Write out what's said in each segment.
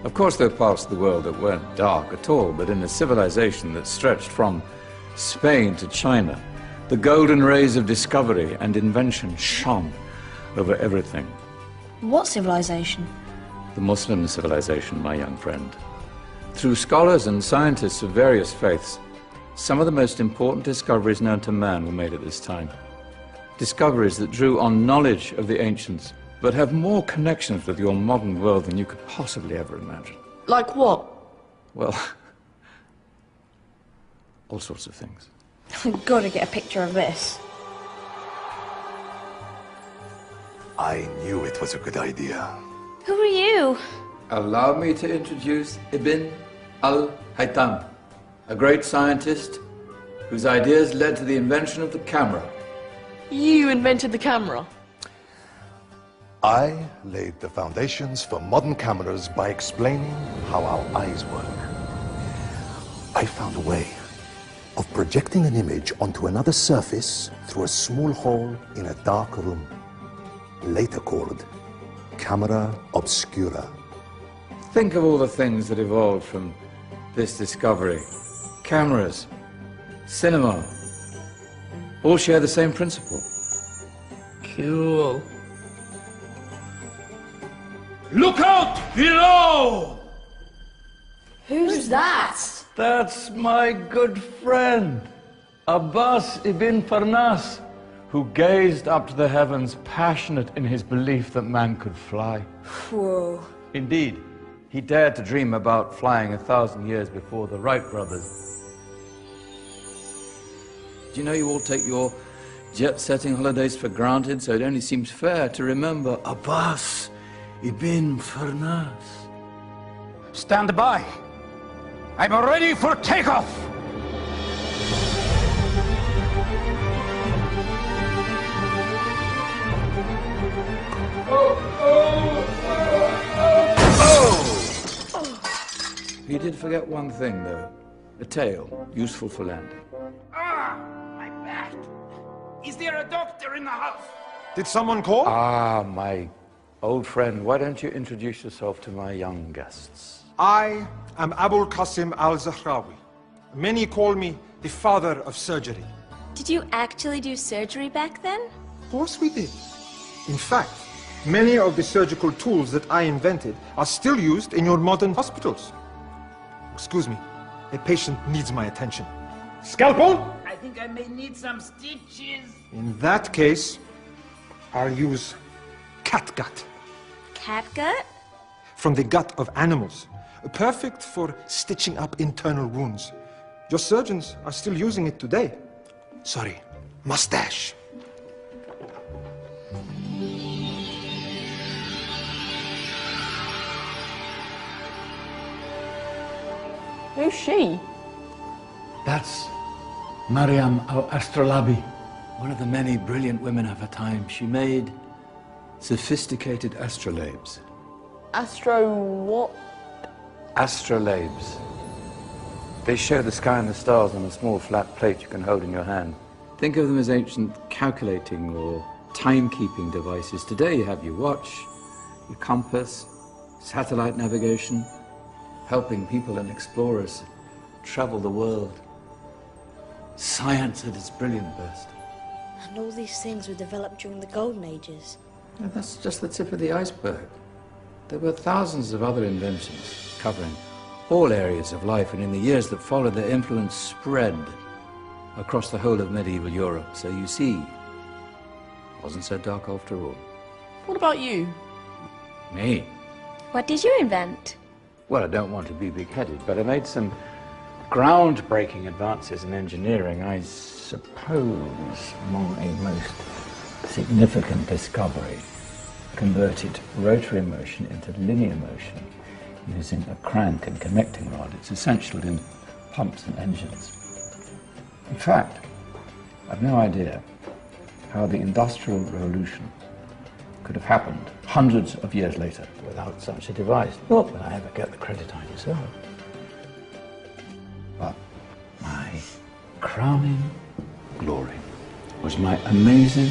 Of course, there were parts of the world that weren't dark at all, but in a civilization that stretched from Spain to China, the golden rays of discovery and invention shone over everything. What civilization? The Muslim civilization, my young friend. Through scholars and scientists of various faiths, some of the most important discoveries known to man were made at this time. Discoveries that drew on knowledge of the ancients, but have more connections with your modern world than you could possibly ever imagine. Like what? Well, all sorts of things. I've got to get a picture of this. I knew it was a good idea. Who are you? Allow me to introduce Ibn al-Haytham, a great scientist whose ideas led to the invention of the camera. You invented the camera? I laid the foundations for modern cameras by explaining how our eyes work. I found a way of projecting an image onto another surface through a small hole in a dark room, later called camera obscura. Think of all the things that evolved from this discovery. Cameras, cinema, all share the same principle. Cool. Look out below! Who's that? That's my good friend, Abbas ibn Farnas, who gazed up to the heavens, passionate in his belief that man could fly. Whoa. Indeed, he dared to dream about flying 1,000 years before the Wright brothers. Do you know you all take your jet-setting holidays for granted, so it only seems fair to remember Abbas ibn Farnas. Stand by. I'm ready for takeoff. He did forget one thing, though. A tail, useful for landing. Ah, my back. Is there a doctor in the house? Did someone call? Ah, my old friend, why don't you introduce yourself to my young guests? I am Abul Qasim al-Zahrawi. Many call me the father of surgery. Did you actually do surgery back then? Of course we did. In fact, many of the surgical tools that I invented are still used in your modern hospitals. Excuse me, a patient needs my attention. Scalpel? I think I may need some stitches. In that case, I'll use catgut. Catgut? From the gut of animals. Perfect for stitching up internal wounds. Your surgeons are still using it today. Sorry, mustache. Who's she? That's Maryam al-Astrolabi, one of the many brilliant women of her time. She made sophisticated astrolabes. Astro what? Astrolabes. They show the sky and the stars on a small flat plate you can hold in your hand. Think of them as ancient calculating or timekeeping devices. Today you have your watch, your compass, satellite navigation, helping people and explorers travel the world. Science at its brilliant best. And all these things were developed during the Golden Ages. And that's just the tip of the iceberg. There were thousands of other inventions covering all areas of life, and in the years that followed, their influence spread across the whole of medieval Europe. So you see, it wasn't so dark after all. What about you? Me? What did you invent? Well, I don't want to be big-headed, but I made some groundbreaking advances in engineering. I suppose my most significant discovery converted rotary motion into linear motion using a crank and connecting rod. It's essential in pumps and engines. In fact, I've no idea how the Industrial Revolution could have happened hundreds of years later without such a device. Not that I ever get the credit I deserve. But my crowning glory was my amazing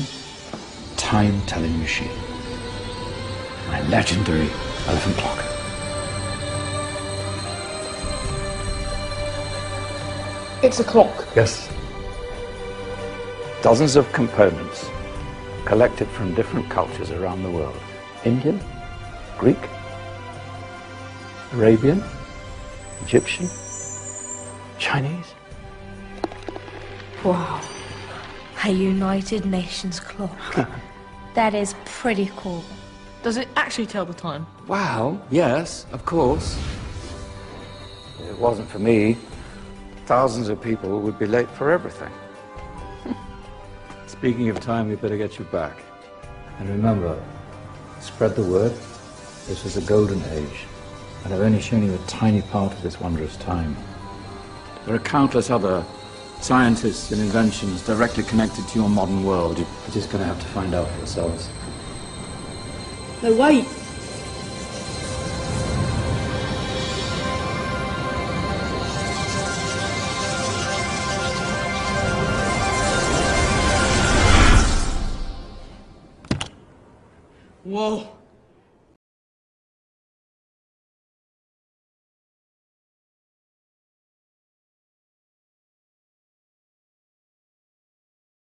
time-telling machine, my legendary elephant clock. It's a clock. Yes. Dozens of components collected from different cultures around the world. Indian, Greek, Arabian, Egyptian, Chinese. Wow. A United Nations clock. That is pretty cool. Does it actually tell the time? Wow, yes, of course. If it wasn't for me, thousands of people would be late for everything. Speaking of time, we better get you back. And remember, spread the word. This was a golden age, and I've only shown you a tiny part of this wondrous time. There are countless other scientists and inventions directly connected to your modern world. You're just going to have to find out for yourselves. No, wait. Whoa.